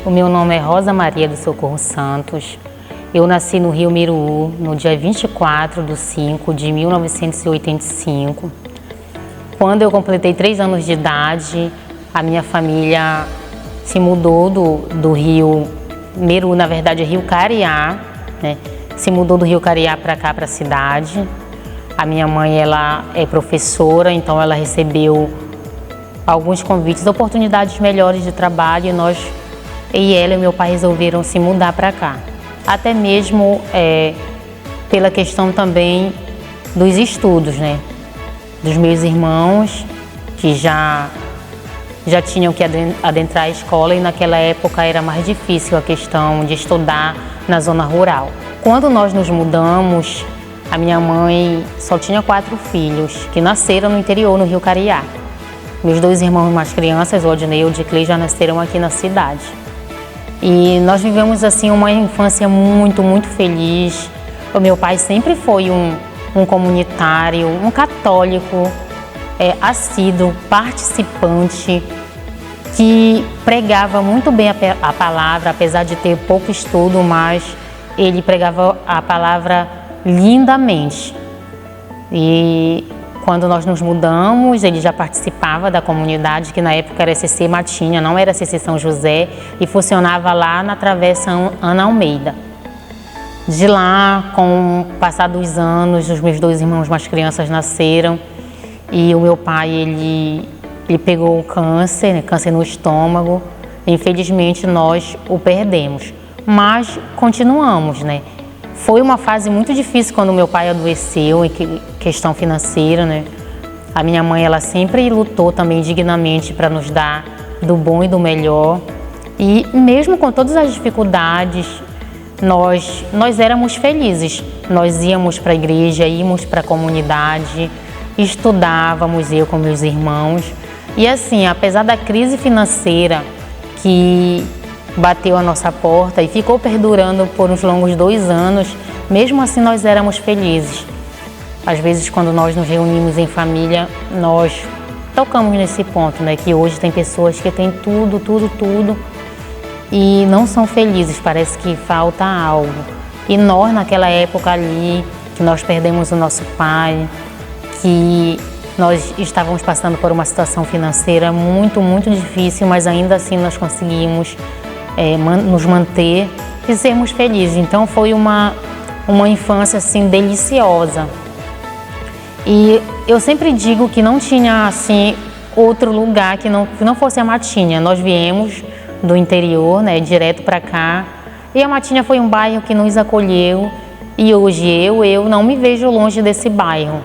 o meu nome é Rosa Maria do Socorro Santos. Eu nasci no Rio Miru no dia 24/5/1985. Quando eu completei 3 anos de idade, a minha família se mudou do Rio Miru, na verdade é Rio Cariá, né? Se mudou do Rio Cariá para cá, para a cidade. A minha mãe, ela é professora, então ela recebeu alguns convites, oportunidades melhores de trabalho, e ela e meu pai resolveram se mudar para cá. Até mesmo pela questão também dos estudos, né? Dos meus irmãos, que já tinham que adentrar a escola, e naquela época era mais difícil a questão de estudar na zona rural. Quando nós nos mudamos, a minha mãe só tinha 4 filhos, que nasceram no interior, no Rio Cariá. Meus 2 irmãos mais crianças, o Odinei e o Odiclei, já nasceram aqui na cidade. E nós vivemos assim uma infância muito, muito feliz. O meu pai sempre foi um comunitário, um católico, assíduo, participante, que pregava muito bem a palavra, apesar de ter pouco estudo, mas ele pregava a palavra lindamente. E quando nós nos mudamos, ele já participava da comunidade, que na época era SC Matinha, não era SC São José, e funcionava lá na Travessa Ana Almeida. De lá, com o passar dos anos, os meus 2 irmãos mais crianças nasceram, e o meu pai, ele pegou um câncer, né, câncer no estômago. Infelizmente, nós o perdemos, mas continuamos, né? Foi uma fase muito difícil quando meu pai adoeceu, em questão financeira, né? A minha mãe, ela sempre lutou também dignamente para nos dar do bom e do melhor. E mesmo com todas as dificuldades, nós éramos felizes. Nós íamos para a igreja, íamos para a comunidade, estudávamos, eu com meus irmãos. E assim, apesar da crise financeira que bateu a nossa porta e ficou perdurando por uns longos 2 anos, mesmo assim nós éramos felizes. Às vezes, quando nós nos reunimos em família, nós tocamos nesse ponto, né? Que hoje tem pessoas que têm tudo, tudo, tudo e não são felizes, parece que falta algo. E nós, naquela época ali, que nós perdemos o nosso pai, que nós estávamos passando por uma situação financeira muito, muito difícil, mas ainda assim nós conseguimos nos manter e sermos felizes. Então foi uma infância assim deliciosa. E eu sempre digo que não tinha assim outro lugar que não fosse a Matinha. Nós viemos do interior, né, direto para cá, e a Matinha foi um bairro que nos acolheu, e hoje eu não me vejo longe desse bairro.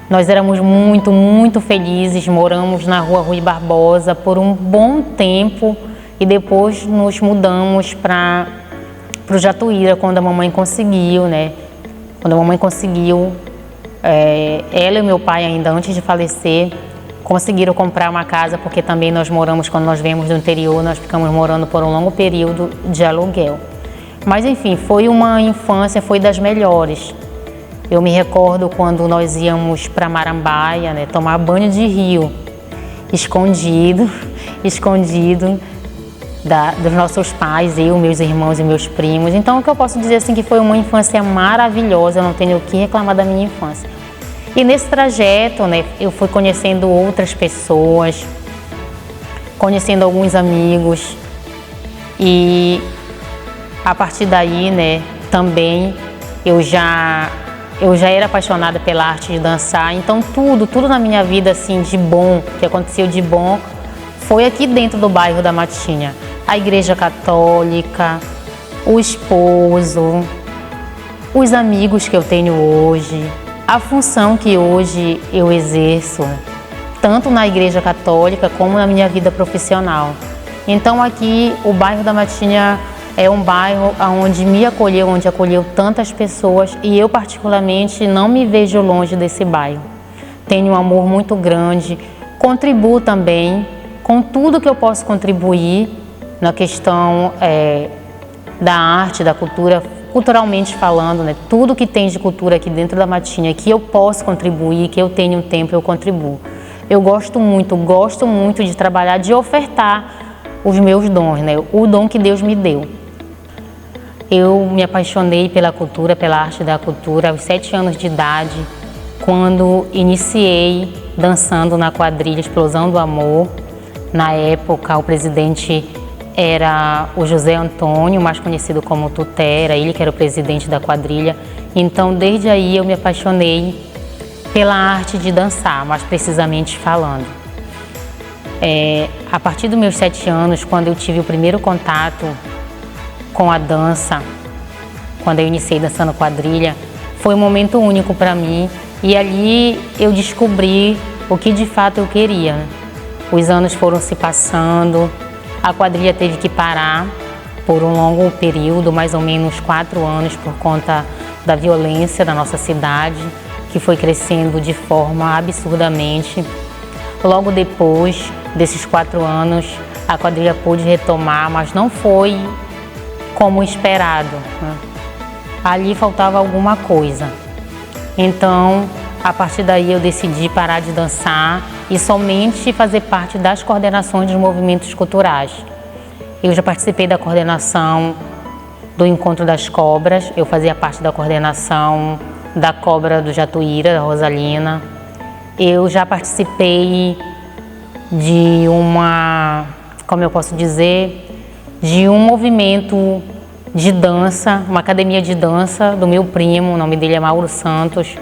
Nós éramos muito, muito felizes, moramos na rua Rui Barbosa por um bom tempo, e depois nos mudamos para o Jatuíra, quando a mamãe conseguiu, né? Quando a mamãe conseguiu, ela e meu pai, ainda antes de falecer, conseguiram comprar uma casa, porque também nós moramos, quando nós viemos do interior, nós ficamos morando por um longo período de aluguel. Mas enfim, foi uma infância, foi das melhores. Eu me recordo quando nós íamos para Marambaia, né, tomar banho de rio, escondido dos nossos pais, eu, meus irmãos e meus primos. Então, o que eu posso dizer assim, que foi uma infância maravilhosa, eu não tenho o que reclamar da minha infância. E nesse trajeto, né, eu fui conhecendo outras pessoas, conhecendo alguns amigos, e a partir daí, né, também eu já era apaixonada pela arte de dançar. Então tudo na minha vida assim de bom, que aconteceu de bom, foi aqui dentro do bairro da Matinha. A igreja católica, o esposo, os amigos que eu tenho hoje, a função que hoje eu exerço, tanto na igreja católica como na minha vida profissional. Então aqui o bairro da Matinha é um bairro onde me acolheu, onde acolheu tantas pessoas, e eu particularmente não me vejo longe desse bairro. Tenho um amor muito grande, contribuo também com tudo que eu posso contribuir na questão da arte, da cultura, culturalmente falando, né? Tudo que tem de cultura aqui dentro da Matinha, que eu posso contribuir, que eu tenho tempo, eu contribuo. Eu gosto muito de trabalhar, de ofertar os meus dons, né? O dom que Deus me deu. Eu me apaixonei pela cultura, pela arte da cultura aos 7 anos de idade, quando iniciei dançando na quadrilha Explosão do Amor. Na época, o presidente era o José Antônio, mais conhecido como Tuté, era ele que era o presidente da quadrilha. Então, desde aí eu me apaixonei pela arte de dançar, mais precisamente falando. A partir dos meus 7 anos, quando eu tive o primeiro contato com a dança, quando eu iniciei dançando quadrilha, foi um momento único para mim e ali eu descobri o que de fato eu queria. Os anos foram se passando, a quadrilha teve que parar por um longo período, mais ou menos 4 anos, por conta da violência da nossa cidade, que foi crescendo de forma absurdamente. Logo depois desses 4 anos, a quadrilha pôde retomar, mas não foi como esperado, né? Ali faltava alguma coisa. Então, a partir daí eu decidi parar de dançar e somente fazer parte das coordenações dos movimentos culturais. Eu já participei da coordenação do Encontro das Cobras, eu fazia parte da coordenação da Cobra do Jatuíra, da Rosalina. Eu já participei de de um movimento de dança, uma academia de dança do meu primo, o nome dele é Mauro Santos,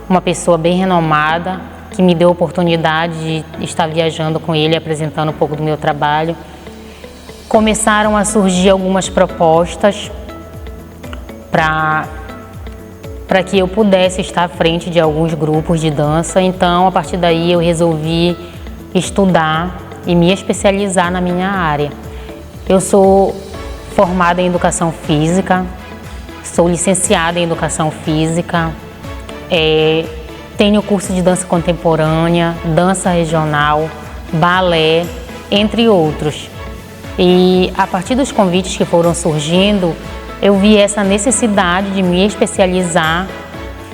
uma pessoa bem renomada, que me deu a oportunidade de estar viajando com ele, apresentando um pouco do meu trabalho. Começaram a surgir algumas propostas para que eu pudesse estar à frente de alguns grupos de dança. Então, a partir daí, eu resolvi estudar e me especializar na minha área. Eu sou formada em Educação Física, sou licenciada em Educação Física, tenho curso de dança contemporânea, dança regional, balé, entre outros. E a partir dos convites que foram surgindo, eu vi essa necessidade de me especializar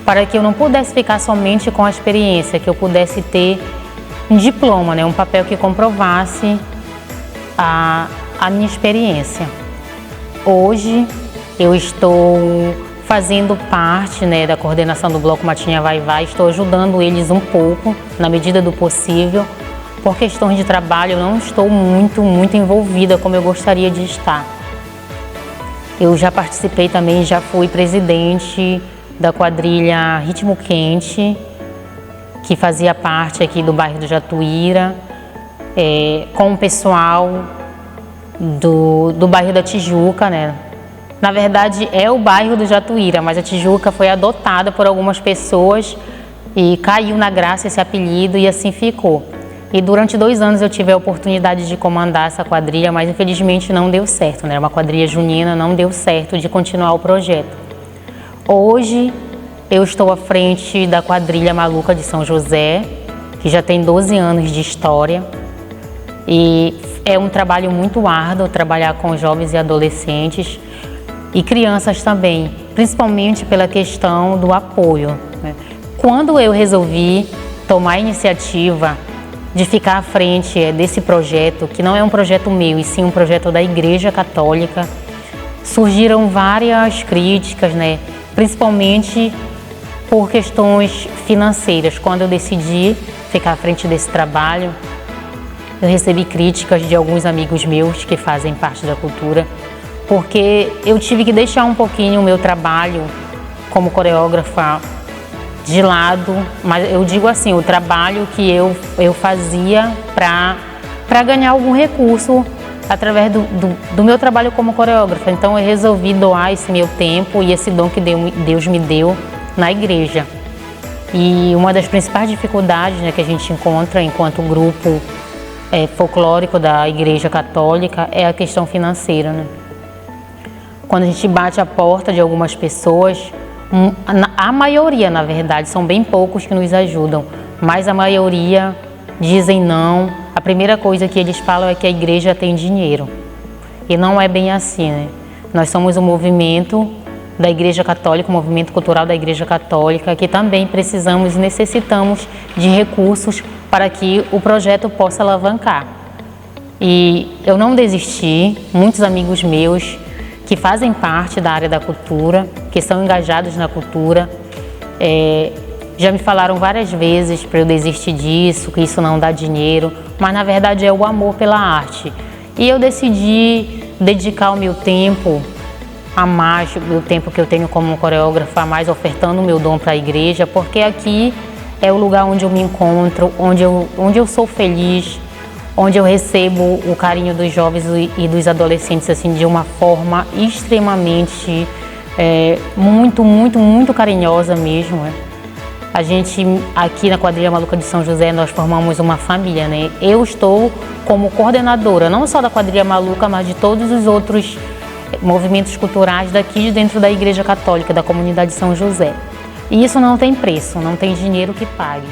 para que eu não pudesse ficar somente com a experiência, que eu pudesse ter um diploma, né, um papel que comprovasse a minha experiência. Hoje eu estou fazendo parte, né, da coordenação do Bloco Matinha Vai Vai, estou ajudando eles um pouco, na medida do possível. Por questões de trabalho, eu não estou muito envolvida como eu gostaria de estar. Eu já participei também, já fui presidente da quadrilha Ritmo Quente, que fazia parte aqui do bairro do Jatuíra, com o pessoal do bairro da Tijuca, né? Na verdade é o bairro do Jatuíra, mas a Tijuca foi adotada por algumas pessoas e caiu na graça esse apelido e assim ficou. E durante 2 anos eu tive a oportunidade de comandar essa quadrilha, mas infelizmente não deu certo, né? Era uma quadrilha junina, não deu certo de continuar o projeto. Hoje eu estou à frente da quadrilha Maluca de São José, que já tem 12 anos de história. E é um trabalho muito árduo trabalhar com jovens e adolescentes e crianças também, principalmente pela questão do apoio, né? Quando eu resolvi tomar a iniciativa de ficar à frente desse projeto, que não é um projeto meu, e sim um projeto da Igreja Católica, surgiram várias críticas, né? Principalmente por questões financeiras. Quando eu decidi ficar à frente desse trabalho, eu recebi críticas de alguns amigos meus que fazem parte da cultura, porque eu tive que deixar um pouquinho o meu trabalho como coreógrafa de lado, mas eu digo assim, o trabalho que eu fazia para ganhar algum recurso através do meu trabalho como coreógrafa. Então eu resolvi doar esse meu tempo e esse dom que Deus me deu na igreja. E uma das principais dificuldades, né, que a gente encontra enquanto grupo folclórico da Igreja Católica é a questão financeira, né? Quando a gente bate a porta de algumas pessoas, a maioria, na verdade, são bem poucos que nos ajudam, mas a maioria dizem não. A primeira coisa que eles falam é que a igreja tem dinheiro. E não é bem assim, né? Nós somos um movimento da Igreja Católica, um movimento cultural da Igreja Católica, que também precisamos e necessitamos de recursos para que o projeto possa alavancar. E eu não desisti. Muitos amigos meus que fazem parte da área da cultura, que são engajados na cultura, já me falaram várias vezes para eu desistir disso, que isso não dá dinheiro, mas na verdade é o amor pela arte. E eu decidi dedicar o meu tempo a mais, o tempo que eu tenho como coreógrafa, a mais ofertando o meu dom para a igreja, porque aqui é o lugar onde eu me encontro, onde eu sou feliz, onde eu recebo o carinho dos jovens e dos adolescentes assim, de uma forma extremamente, muito carinhosa mesmo. A gente, aqui na Quadrilha Maluca de São José, nós formamos uma família, né? Eu estou como coordenadora, não só da Quadrilha Maluca, mas de todos os outros movimentos culturais daqui dentro da Igreja Católica, da comunidade de São José. E isso não tem preço, não tem dinheiro que pague.